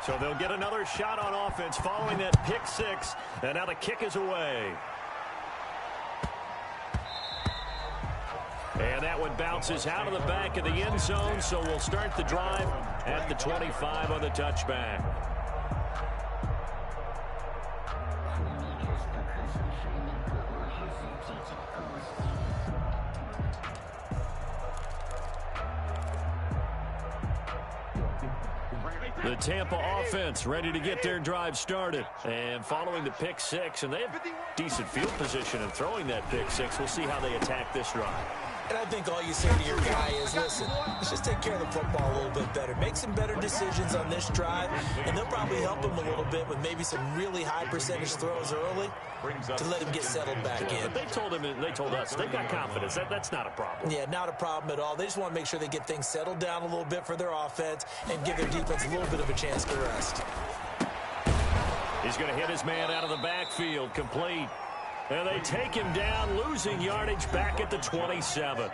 So they'll get another shot on offense following that pick six. And now the kick is away. And that one bounces out of the back of the end zone, so we'll start the drive at the 25 on the touchback. The Tampa offense ready to get their drive started. And following the pick six, and they have decent field position in throwing that pick six. We'll see how they attack this drive. And I think all you say to your guy is, listen, let's just take care of the football a little bit better. Make some better decisions on this drive, and they'll probably help him a little bit with maybe some really high percentage throws early to let him get settled back in. But they told us they've got confidence. That's not a problem. Yeah, not a problem at all. They just want to make sure they get things settled down a little bit for their offense and give their defense a little bit of a chance to rest. He's going to hit his man out of the backfield, complete. And they take him down, losing yardage back at the 27.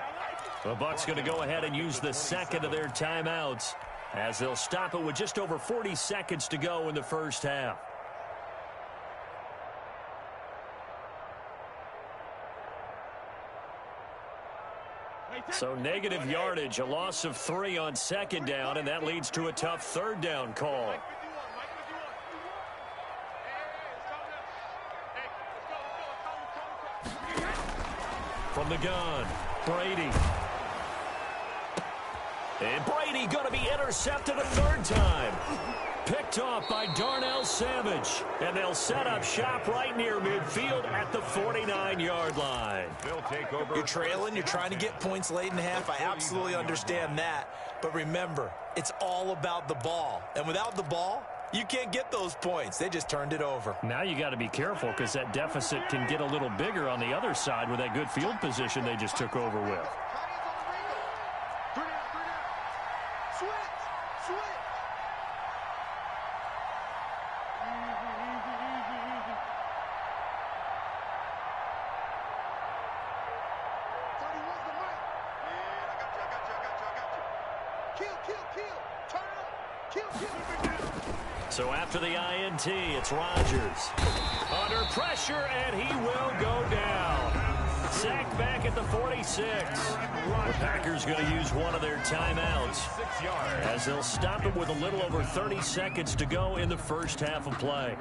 The Bucs going to go ahead and use the second of their timeouts as they'll stop it with just over 40 seconds to go in the first half. So negative yardage, a loss of 3 on second down, and that leads to a tough third down call. From the gun, Brady. And Brady going to be intercepted a third time. Picked off by Darnell Savage. And they'll set up shop right near midfield at the 49-yard line. You're trailing. You're trying to get points late in the half. I absolutely understand that. But remember, it's all about the ball. And without the ball, you can't get those points. They just turned it over. Now you got to be careful because that deficit can get a little bigger on the other side with that good field position they just took over with. So after the INT, it's Rodgers. Under pressure, and he will go down. Sacked back at the 46. The Packers going to use one of their timeouts as they'll stop it with a little over 30 seconds to go in the first half of play.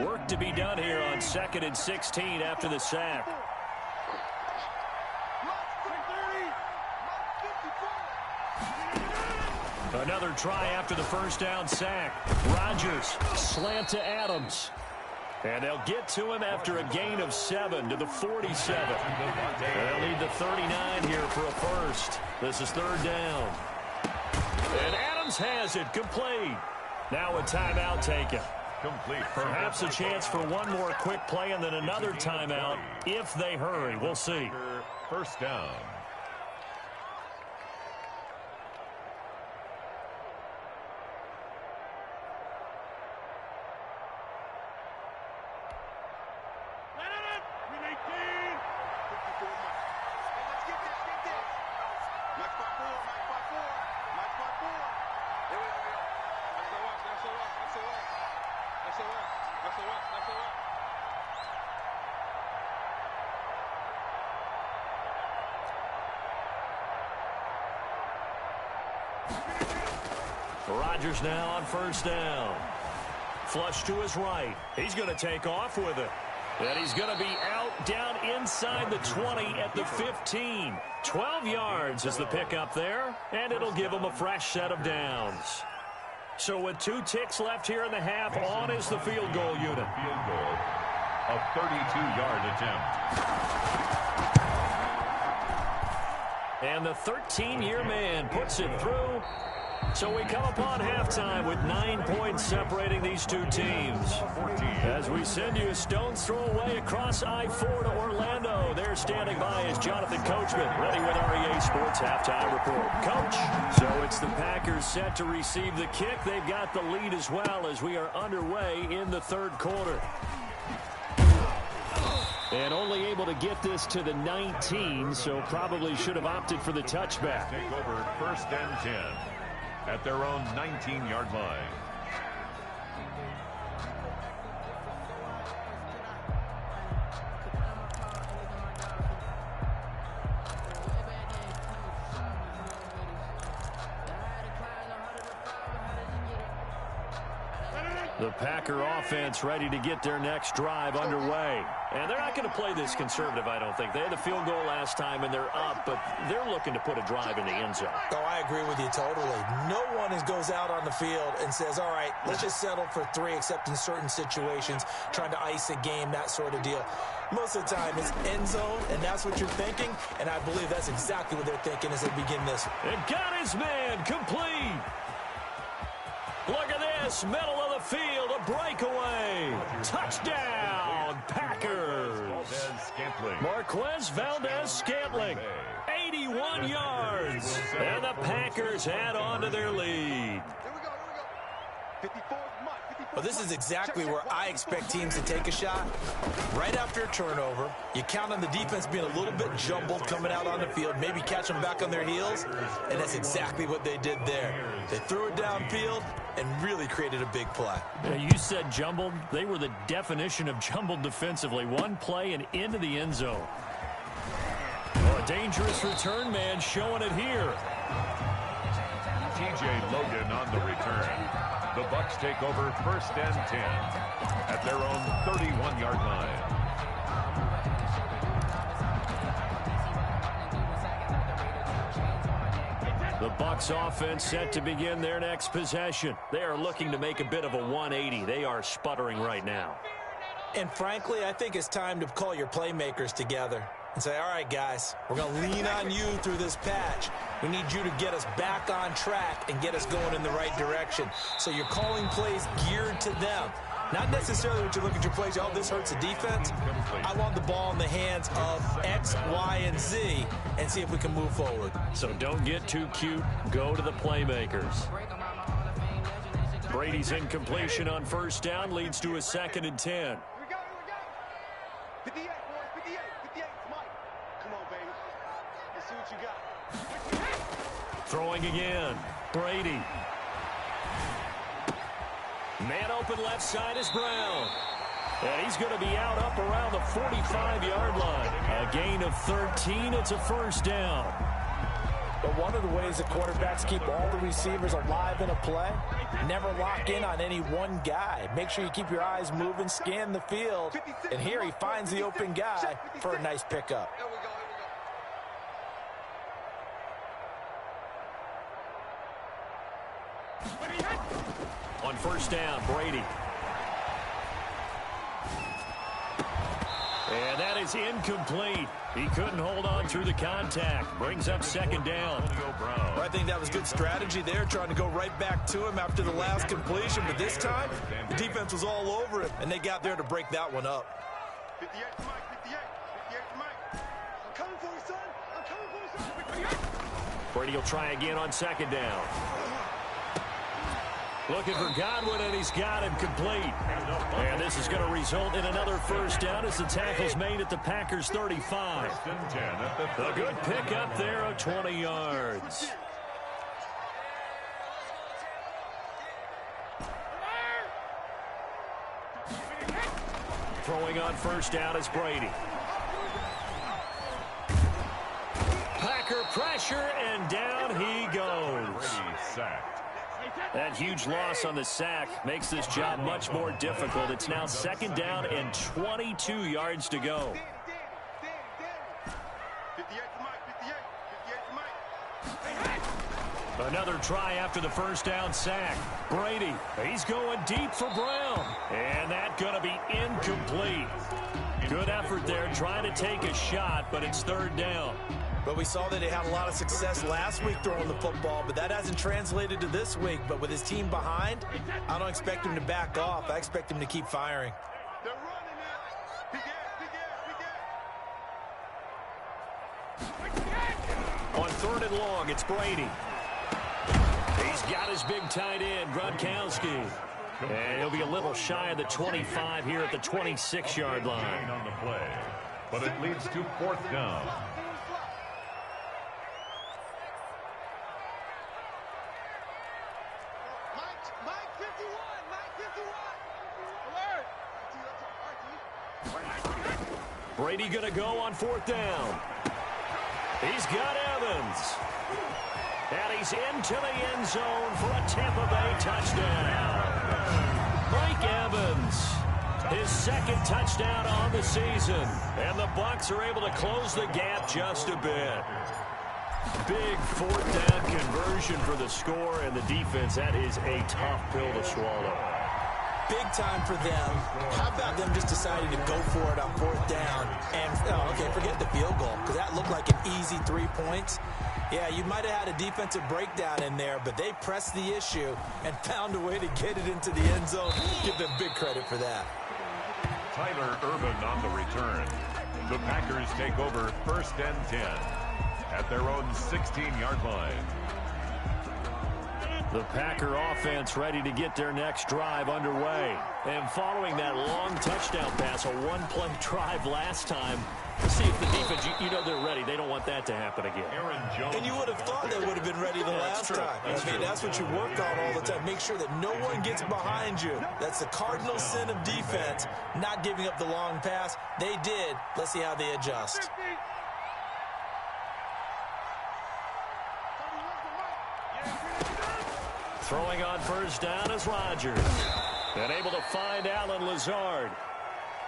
Work to be done here on 2nd and 16 after the sack. Another try after the first down sack. Rodgers, slant to Adams. And they'll get to him after a gain of 7 to the 47. They'll need the 39 here for a first. This is third down. And Adams has it complete. Now a timeout taken. Perhaps a chance for one more quick play and then another timeout if they hurry. We'll see. First down. Rodgers now on first down. Flush to his right. He's going to take off with it. And he's going to be out down inside the 20 at the 15. 12 yards is the pickup there, and it'll give him a fresh set of downs. So with 2 ticks left here in the half, on is the field goal unit. Field goal, a 32-yard attempt. And the 13-year man puts it through. So we come upon halftime with 9 points separating these two teams. As we send you a stone's throw away across I-4 to Orlando. There standing by is Jonathan Coachman, ready with REA Sports Halftime Report. Coach. So it's the Packers set to receive the kick. They've got the lead as well as we are underway in the third quarter. And only able to get this to the 19, so probably should have opted for the touchback. Take over 1st and 10 at their own 19-yard line. The Packer offense ready to get their next drive underway. And they're not going to play this conservative, I don't think. They had the field goal last time, and they're up, but they're looking to put a drive in the end zone. Oh, I agree with you totally. No one goes out on the field and says, all right, let's just settle for 3, except in certain situations, trying to ice a game, that sort of deal. Most of the time, it's end zone, and that's what you're thinking, and I believe that's exactly what they're thinking as they begin this. And got his man complete. Look at this, middle of the field, a breakaway. Touchdown, Packers. Marquez Valdez-Scantling, 81 yards. And the Packers add on to their lead. Well, this is exactly where I expect teams to take a shot. Right after a turnover, you count on the defense being a little bit jumbled coming out on the field, maybe catch them back on their heels, and that's exactly what they did there. They threw it downfield and really created a big play. Yeah, you said jumbled. They were the definition of jumbled defensively. One play and into the end zone. Oh, a dangerous return man showing it here. TJ Logan on the return. The Bucs take over 1st and 10 at their own 31-yard line. The Bucs offense set to begin their next possession. They are looking to make a bit of a 180. They are sputtering right now. And frankly, I think it's time to call your playmakers together and say, all right, guys, we're going to lean on you through this patch. We need you to get us back on track and get us going in the right direction. So you're calling plays geared to them. Not necessarily what you look at your plays, oh, this hurts the defense. I want the ball in the hands of X, Y, and Z and see if we can move forward. So don't get too cute. Go to the playmakers. Brady's incompletion on 1st down leads to a 2nd and 10. Throwing again. Brady. Man open left side is Brown. And he's going to be out up around the 45-yard line. A gain of 13. It's a 1st down. But one of the ways the quarterbacks keep all the receivers alive in a play, never lock in on any one guy. Make sure you keep your eyes moving, scan the field. And here he finds the open guy for a nice pickup. On 1st down, Brady. And that is incomplete. He couldn't hold on through the contact. Brings up 2nd down. Well, I think that was good strategy there, trying to go right back to him after the last completion. But this time, the defense was all over him, and they got there to break that one up. 58 to Mike, 58 to Mike. I'm coming for you, son. I'm coming for you, son. Brady will try again on 2nd down. Looking for Godwin, and he's got him complete. And this is going to result in another 1st down as the tackle's made at the Packers' 35. A good pickup there of 20 yards. Throwing on 1st down is Brady. Packer pressure, and down he goes. Sacked. That huge loss on the sack makes this job much more difficult. It's now 2nd down and 22 yards to go. 58 to Mike, 58 to Mike. Another try after the 1st down sack. Brady, he's going deep for Brown. And that's going to be incomplete. Good effort there, trying to take a shot, but it's 3rd down. But we saw that he had a lot of success last week throwing the football, but that hasn't translated to this week. But with his team behind, I don't expect him to back off. I expect him to keep firing. They're running it. On 3rd and long, it's Brady. He's got his big tight end, Gronkowski. And he'll be a little shy of the 25 here at the 26-yard line. On the play. but it leads to 4th down. Mike 51, Mike 51. Alert. Brady going to go on 4th down. He's got Evans. And he's into the end zone for a Tampa Bay touchdown. Mike Evans, his 2nd touchdown on the season. And the Bucs are able to close the gap just a bit. Big 4th down conversion for the score, and the defense, that is a tough pill to swallow. Big time for them. How about them just deciding to go for it on 4th down? And, okay, forget the field goal, because that looked like an easy 3 points. Yeah, you might have had a defensive breakdown in there, but they pressed the issue and found a way to get it into the end zone. Give them big credit for that. Tyler Ervin on the return. The Packers take over 1st and 10 at their own 16-yard line. The Packer offense ready to get their next drive underway. And following that long touchdown pass, a one-play drive last time, see if the defense, you know they're ready. They don't want that to happen again. Aaron Jones. And you would have thought they would have been ready the last time. That's what you work on all the time. Make sure that no one gets behind you. That's the cardinal sin of defense, not giving up the long pass. They did. Let's see how they adjust. Throwing on 1st down is Rodgers. And able to find Allen Lazard.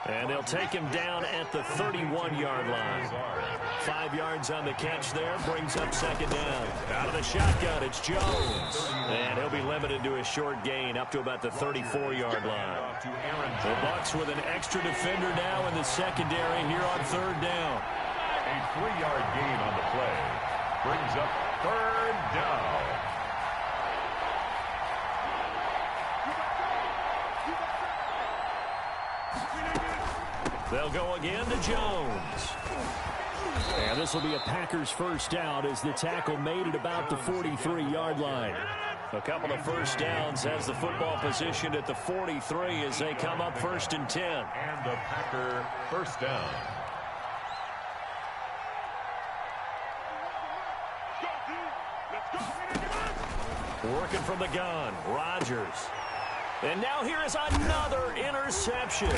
And they'll take him down at the 31-yard line. 5 yards on the catch there. Brings up 2nd down. Out of the shotgun, it's Jones. And he'll be limited to a short gain up to about the 34-yard line. The Bucs with an extra defender now in the secondary here on 3rd down. A 3-yard gain on the play. Brings up 3rd down. They'll go again to Jones. And this will be a Packers 1st down as the tackle made it about the 43-yard line. A couple of 1st downs has the football positioned at the 43 as they come up 1st and 10. And the Packer 1st down. Working from the gun, Rodgers. And now here is another interception.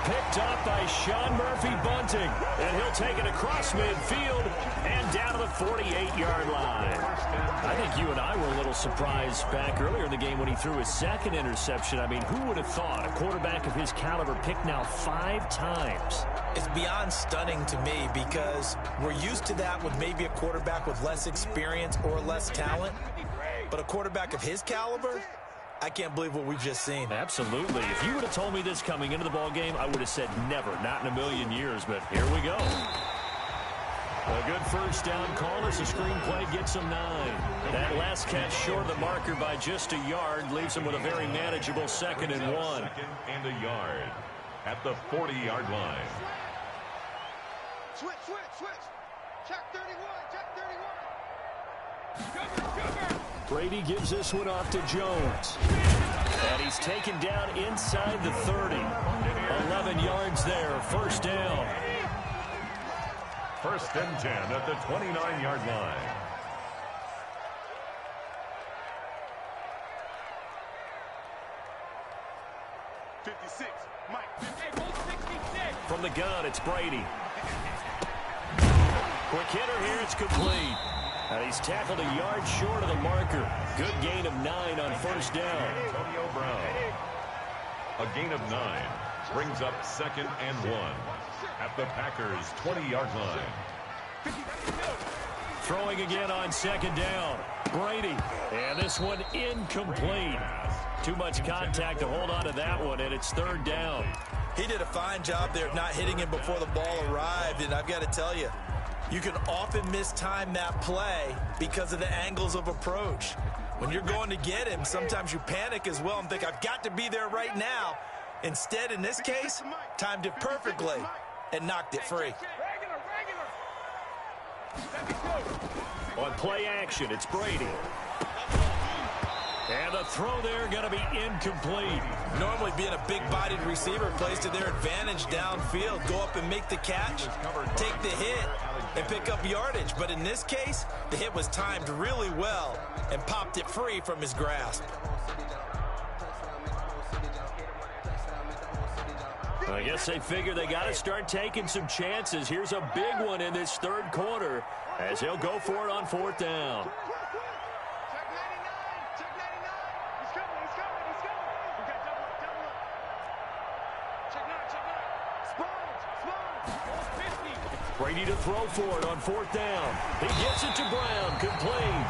Picked up by Sean Murphy Bunting. And he'll take it across midfield and down to the 48-yard line. I think you and I were a little surprised back earlier in the game when he threw his 2nd interception. I mean, who would have thought a quarterback of his caliber picked now 5 times? It's beyond stunning to me because we're used to that with maybe a quarterback with less experience or less talent. But a quarterback of his caliber, I can't believe what we've just seen. Absolutely. If you would have told me this coming into the ball game, I would have said never, not in a million years, but here we go. A good 1st down call as the screenplay gets him 9. That last catch short of the marker by just a yard leaves him with a very manageable 2nd and 1. 2nd and a yard at the 40-yard line. Switch. Check 31, check 31. Brady gives this one off to Jones. And he's taken down inside the 30. 11 yards there, 1st down. 1st and 10 at the 29-yard line. From the gun, it's Brady. Quick hitter here, it's complete. And he's tackled a yard short of the marker. Good gain of 9 on 1st down. Antonio Brown. A gain of 9 brings up 2nd and 1 at the Packers' 20-yard line. Throwing again on 2nd down. Brady. And this one incomplete. Too much contact to hold on to that one, and it's 3rd down. He did a fine job there of not hitting him before the ball arrived, and I've got to tell you, you can often mistime that play because of the angles of approach. When you're going to get him, sometimes you panic as well and think, I've got to be there right now. Instead, in this case, timed it perfectly and knocked it free. On play action, it's Brady. And the throw there going to be incomplete. Normally being a big-bodied receiver plays to their advantage downfield. Go up and make the catch, take the hit, and pick up yardage. But in this case, the hit was timed really well and popped it free from his grasp. I guess they figure they got to start taking some chances. Here's a big one in this third quarter as he'll go for it on fourth down. Check 99. Check 99. He's coming. He's coming. He's coming. We got double up. Double up. Check 9. Check 9. Sponge. Sponge. 50. Brady to throw for it on fourth down. He gets it to Brown. Complete.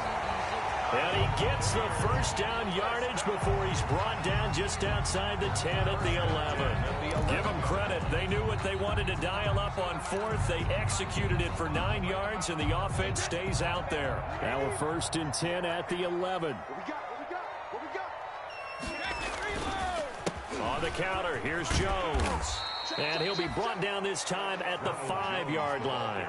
And he gets the first down yardage before he's brought down just outside the 10 at the 11. Give them credit. They knew what they wanted to dial up on fourth. They executed it for 9 yards, and the offense stays out there. Now we're first and 10 at the 11. What we got? What we got? What we got? On the counter, here's Jones. And he'll be brought down this time at the 5-yard line.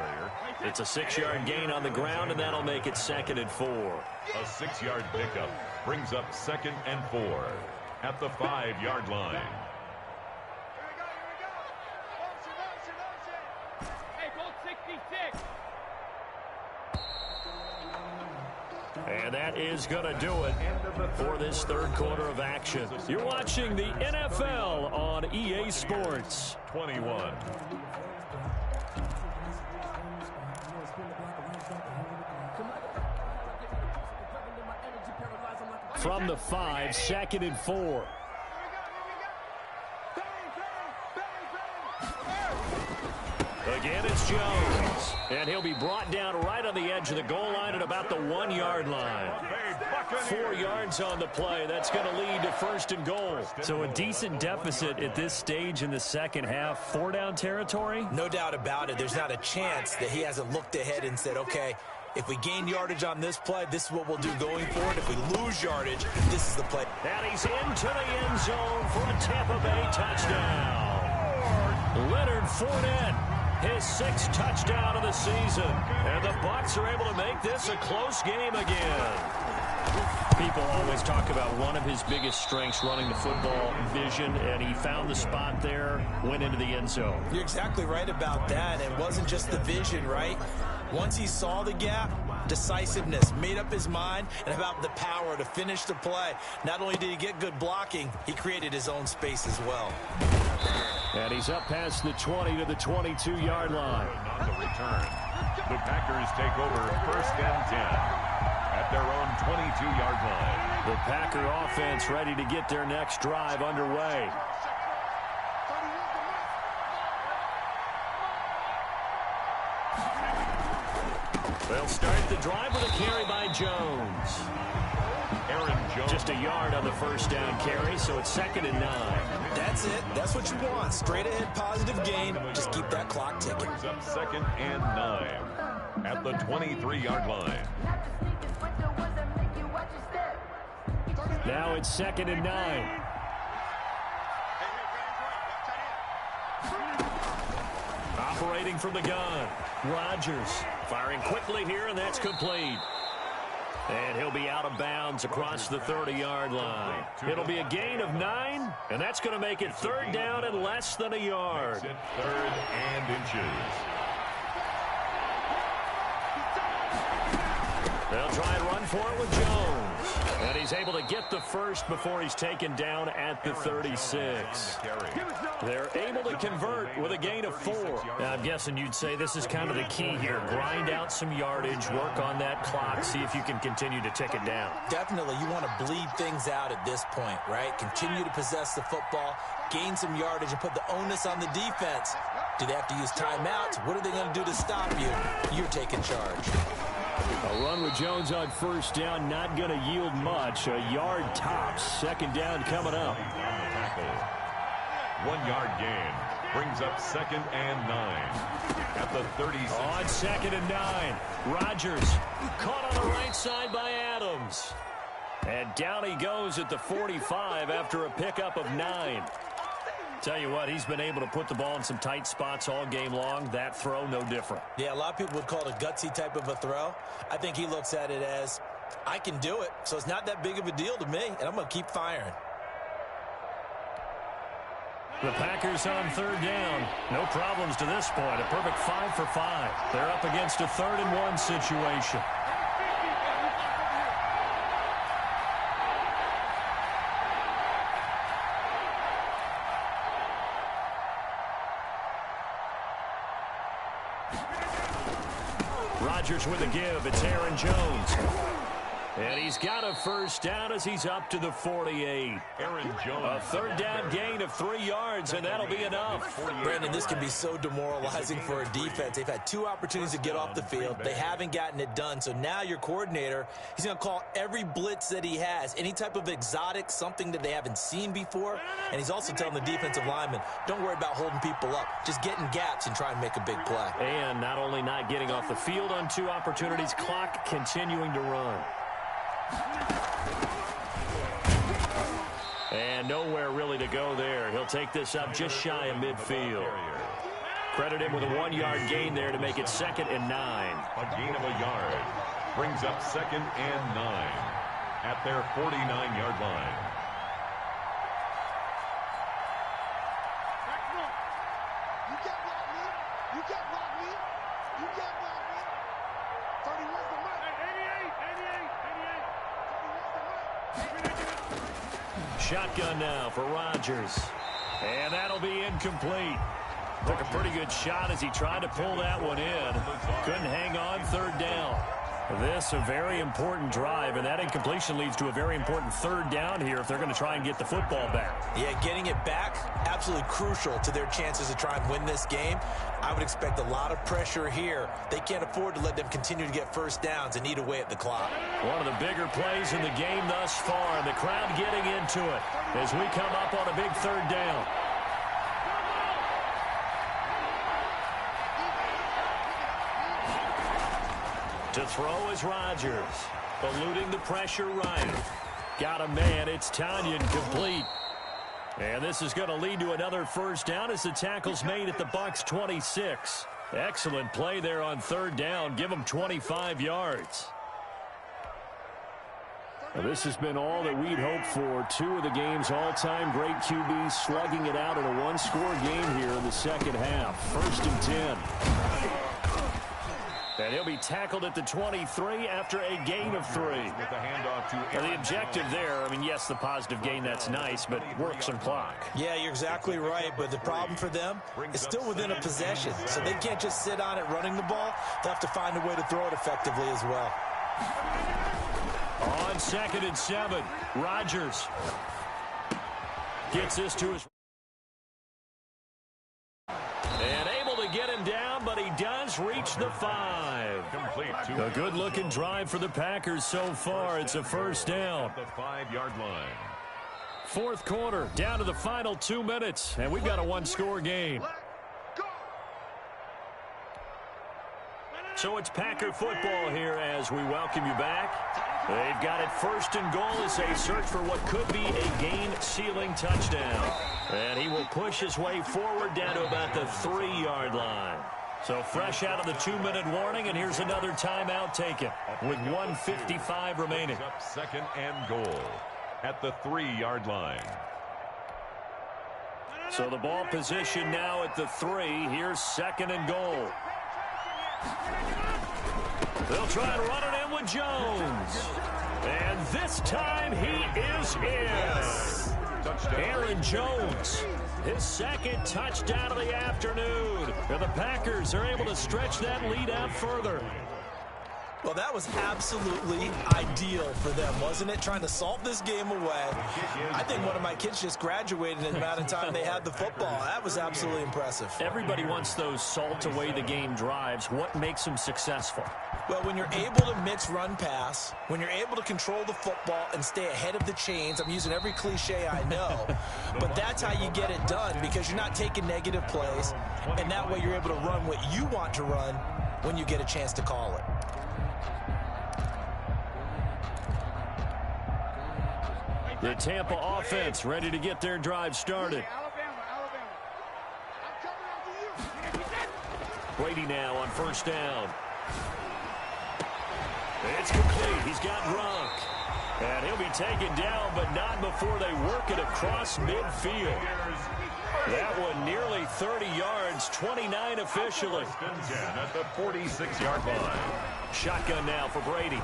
It's a 6-yard gain on the ground, and that'll make it 2nd and 4. A 6-yard pickup brings up 2nd and 4 at the 5-yard line. Here we go. Motion. Hey, goal 66. And that is going to do it for this third quarter of action. You're watching the NFL on EA Sports. 21. From the 5, 2nd and 4. Again, it's Jones. And he'll be brought down right on the edge of the goal line at about the 1-yard line. 4 yards on the play. That's going to lead to 1st and goal. So a decent deficit at this stage in the second half. 4-down territory? No doubt about it. There's not a chance that he hasn't looked ahead and said, okay, if we gain yardage on this play, this is what we'll do going forward. If we lose yardage, this is the play. And he's into the end zone for a Tampa Bay touchdown. Leonard Fournette, his 6th touchdown of the season. And the Bucs are able to make this a close game again. People always talk about one of his biggest strengths running the football, vision, and he found the spot there, went into the end zone. You're exactly right about that. It wasn't just the vision, right? Once he saw the gap, decisiveness, made up his mind, and about the power to finish the play. Not only did he get good blocking, he created his own space as well. And he's up past the 20 to the 22-yard line. On the return, the Packers take over 1st and 10 at their own 22-yard line. The Packer offense ready to get their next drive underway. They'll start the drive with a carry by Jones. Aaron Jones. Just a yard on the first down carry, so it's 2nd and 9. That's it. That's what you want. Straight ahead positive gain. Just keep that clock ticking. Brings up 2nd and 9 at the 23-yard line. Now it's 2nd and 9. Operating from the gun. Rodgers firing quickly here, and that's complete. And he'll be out of bounds across the 30-yard line. It'll be a gain of 9, and that's going to make it 3rd down and less than a yard. 3rd and inches. They'll try and run for it with Jones. And he's able to get the first before he's taken down at the 36. They're able to convert with a gain of 4. Now, I'm guessing you'd say this is kind of the key here. Grind out some yardage, work on that clock, see if you can continue to tick it down. Definitely, you want to bleed things out at this point, right? Continue to possess the football, gain some yardage, and put the onus on the defense. Do they have to use timeouts? What are they going to do to stop you? You're taking charge. A run with Jones on first down, not going to yield much. A yard tops. 2nd down coming up. 1-yard gain brings up 2nd and 9 at the 36. On 2nd and 9. Rodgers caught on the right side by Adams. And down he goes at the 45 after a pickup of 9. Tell you what, he's been able to put the ball in some tight spots all game long. That throw, no different. Yeah, a lot of people would call it a gutsy type of a throw. I think he looks at it as I can do it, so it's not that big of a deal to me, and I'm going to keep firing. The Packers on third down. No problems to this point. A perfect 5 for 5. They're up against a 3rd and 1 situation. Rodgers with a give. It's Aaron Jones. And he's got a first down as he's up to the 48. Aaron Jones. A 3rd down gain of 3 yards, and that'll be enough. Brandon, this can be so demoralizing for a defense. They've had 2 opportunities to get off the field. They haven't gotten it done. So now your coordinator, he's going to call every blitz that he has, any type of exotic, something that they haven't seen before. And he's also telling the defensive lineman, don't worry about holding people up. Just get in gaps and try and make a big play. And not only not getting off the field on 2 opportunities, clock continuing to run. And nowhere really to go there. He'll take this up just shy of midfield. Credit him with a 1-yard gain there to make it 2nd and 9. A gain of a yard brings up 2nd and 9 at their 49-yard line. You got block me. You got block me. You got block me. 31's the mic. 88. 31's the mic. Shotgun now for Rodgers. And that'll be incomplete. Took a pretty good shot as he tried to pull that one in. Couldn't hang on 3rd down. This a very important drive, and that incompletion leads to a very important 3rd down here if they're going to try and get the football back. Yeah, getting it back, absolutely crucial to their chances to try and win this game. I would expect a lot of pressure here. They can't afford to let them continue to get first downs and eat away at the clock. One of the bigger plays in the game thus far, and the crowd getting into it as we come up on a big 3rd down. To throw is Rodgers. Eluding the pressure right. Got a man. It's Tanyan complete. And this is going to lead to another first down as the tackle's made at the Bucs 26. Excellent play there on 3rd down. Give them 25 yards. Well, this has been all that we'd hoped for. 2 of the game's all-time great QBs slugging it out in a 1-score game here in the second half. 1st and 10. And he'll be tackled at the 23 after a gain of 3. With the handoff to Now, the objective there, I mean, yes, the positive gain, that's nice, but work some clock. Yeah, you're exactly right, but the problem for them is still within a possession, so they can't just sit on it running the ball. They'll have to find a way to throw it effectively as well. On 2nd and 7, Rodgers gets this to his... And able to get him down, but he does reach the 5. A good-looking drive for the Packers so far. It's a first down. the 5-yard line. 4th quarter, down to the final 2 minutes, and we've got a 1-score game. So it's Packer football here as we welcome you back. They've got it 1st and goal as they search for what could be a game-sealing touchdown. And he will push his way forward down to about the 3-yard line. So fresh out of the 2-minute warning, and here's another timeout taken with 1:55 remaining. Up 2nd and goal at the 3-yard line. So the ball position now at the 3. Here's 2nd and goal. They'll try and run it in with Jones. And this time he is in. Aaron Jones, his 2nd touchdown of the afternoon. And the Packers are able to stretch that lead out further. Well, that was absolutely ideal for them, wasn't it? Trying to salt this game away. I think one of my kids just graduated in the amount of time they had the football. That was absolutely impressive. Everybody wants those salt away the game drives. What makes them successful? Well, when you're able to mix run-pass, when you're able to control the football and stay ahead of the chains, I'm using every cliche I know, but that's how you get it done because you're not taking negative plays, and that way you're able to run what you want to run when you get a chance to call it. The Tampa offense ready to get their drive started. Brady now on 1st down. It's complete. He's got Gronk. And he'll be taken down, but not before they work it across midfield. That one nearly 30 yards, 29 officially. At the 46-yard line. Shotgun now for Brady.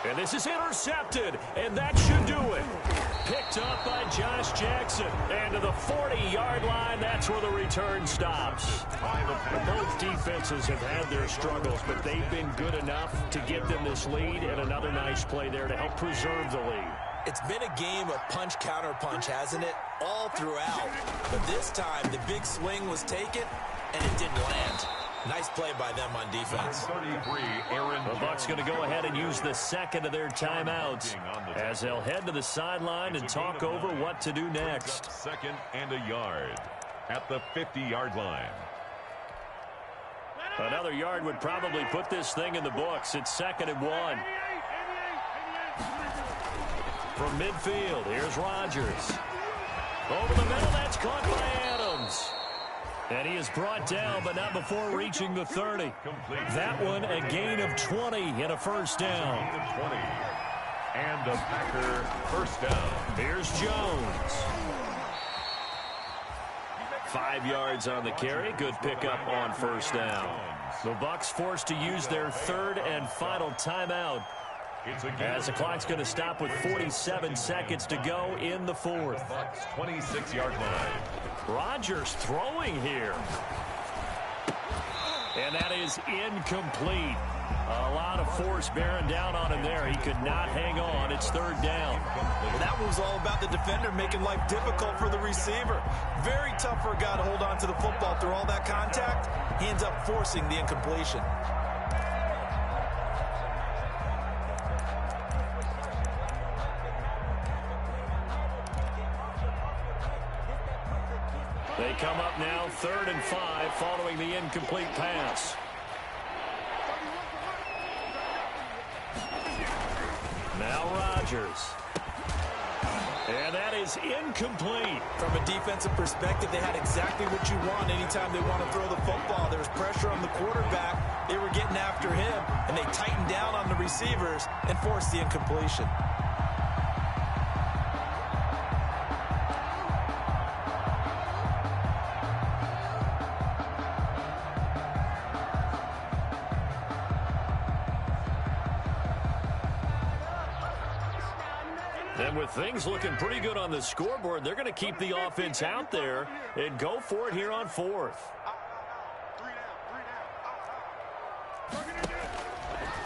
And this is intercepted, and that should do it. Picked up by Josh Jackson. And to the 40-yard line, that's where the return stops. Both defenses have had their struggles, but they've been good enough to get them this lead, and another nice play there to help preserve the lead. It's been a game of punch-counter-punch, hasn't it? All throughout. But this time, the big swing was taken, and it didn't land. Nice play by them on defense. 33, Aaron. The Bucs going to go ahead and use the second of their timeouts as they'll head to the sideline and talk over what to do next. Second and a yard at the 50-yard line. Another yard would probably put this thing in the books. It's 2nd and 1. From midfield, here's Rodgers. Over the middle, that's caught by Adams. And he is brought down, but not before reaching the 30. That one, a gain of 20 and a first down. And a Packer first down. Here's Jones. 5 yards on the carry. Good pickup on first down. The Bucs forced to use their third and final timeout, as the clock's going to stop with 47 seconds to go in the fourth. Bucs 26-yard line. Rodgers throwing here. And that is incomplete. A lot of force bearing down on him there. He could not hang on. It's third down. Well, that was all about the defender making life difficult for the receiver. Very tough for a guy to hold on to the football through all that contact. He ends up forcing the incompletion. They come up now 3rd and 5 following the incomplete pass. Now Rodgers. And that is incomplete. From a defensive perspective, they had exactly what you want anytime they want to throw the football. There was pressure on the quarterback. They were getting after him, and they tightened down on the receivers and forced the incompletion. And with things looking pretty good on the scoreboard, they're going to keep the offense out there and go for it here on 4th.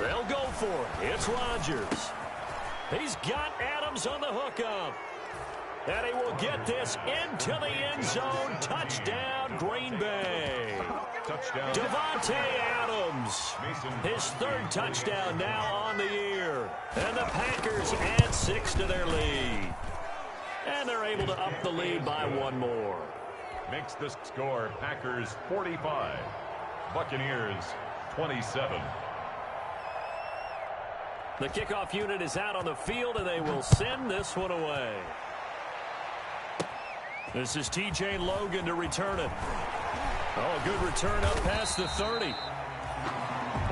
They'll go for it. It's Rodgers. He's got Adams on the hookup. And he will get this into the end zone. Touchdown, Green Bay. Touchdown. Devontae Adams. His 3rd touchdown now on the year. And the Packers add 6 to their lead. And they're able to up the lead by 1 more. Makes the score Packers 45. Buccaneers 27. The kickoff unit is out on the field, and they will send this one away. This is T.J. Logan to return it. Oh, a good return up past the 30.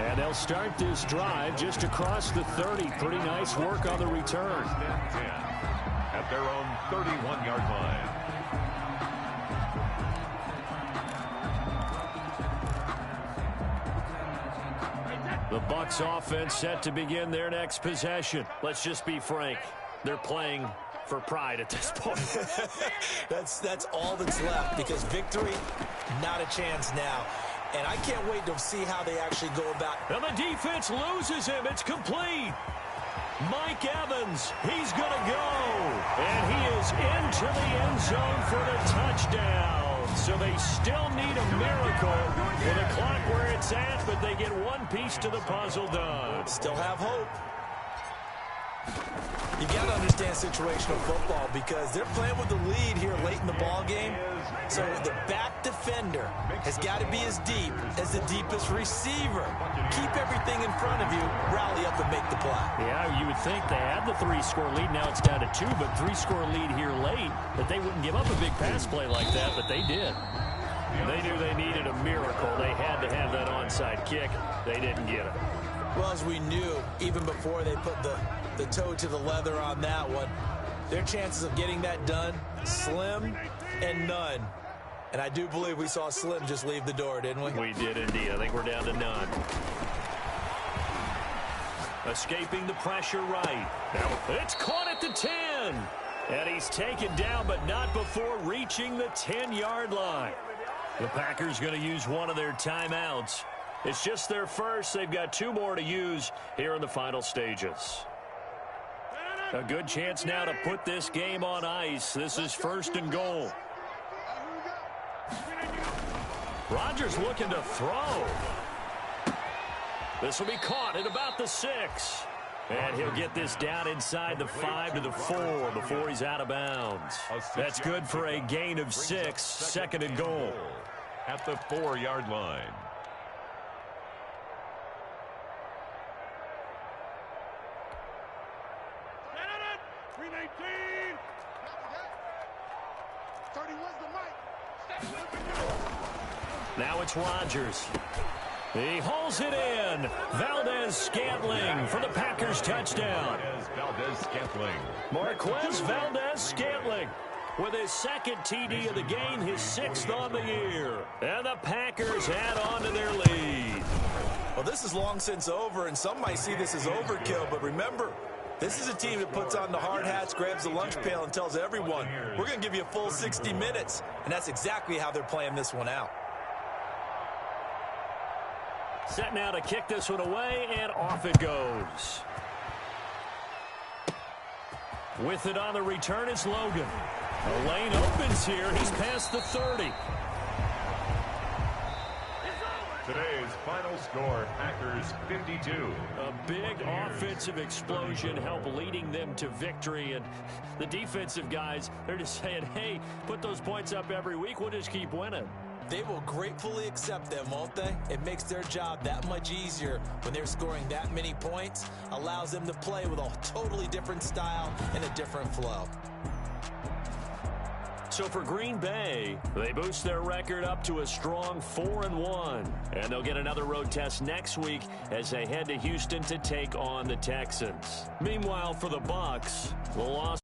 And they'll start this drive just across the 30. Pretty nice work on the return. At their own 31-yard line. The Bucs offense set to begin their next possession. Let's just be frank. They're playing for pride at this point. That's all that's left, because victory, not a chance now. And I can't wait to see how they actually go about. And the defense loses him. It's complete. Mike Evans, he's going to go. And he is into the end zone for the touchdown. So they still need a miracle with the clock where it's at, but they get one piece to the puzzle done. Still have hope. You got to understand situational football, because they're playing with the lead here late in the ball game. So the back defender has got to be as deep as the deepest receiver. Keep everything in front of you, rally up and make the play. Yeah, you would think they had the 3-score lead. Now it's down to 2, but 3-score lead here late, that they wouldn't give up a big pass play like that, but they did. They knew they needed a miracle. They had to have that onside kick. They didn't get it. Well, as we knew, even before they put the toe to the leather on that one, their chances of getting that done, slim and none. And I do believe we saw Slim just leave the door, didn't we? We did indeed. I think we're down to none. Escaping the pressure right. Now it's caught at the 10. And he's taken down, but not before reaching the 10-yard line. The Packers going to use one of their timeouts. It's just their first. They've got 2 more to use here in the final stages. A good chance now to put this game on ice. This is 1st and goal. Rodgers looking to throw. This will be caught at about the 6. And he'll get this down inside the 5 to the 4 before he's out of bounds. That's good for a gain of 6, 2nd and goal. At the 4-yard line. Now it's Rodgers. He hauls it in. Valdez-Scantling for the Packers touchdown. Valdez-Scantling. Marquez Valdez-Scantling with his 2nd TD of the game, his 6th on the year. And the Packers add on to their lead. Well, this is long since over, and some might see this as overkill, but remember, this is a team that puts on the hard hats, grabs the lunch pail, and tells everyone, we're going to give you a full 60 minutes. And that's exactly how they're playing this one out. Set now to kick this one away, and off it goes. With it on the return is Logan. The lane opens here. He's past the 30. Today's final score, Packers 52. A big offensive explosion helped leading them to victory. And the defensive guys, they're just saying, hey, put those points up every week. We'll just keep winning. They will gratefully accept them, won't they? It makes their job that much easier when they're scoring that many points. Allows them to play with a totally different style and a different flow. So for Green Bay, they boost their record up to a strong 4-1. And they'll get another road test next week as they head to Houston to take on the Texans. Meanwhile, for the Bucs, the loss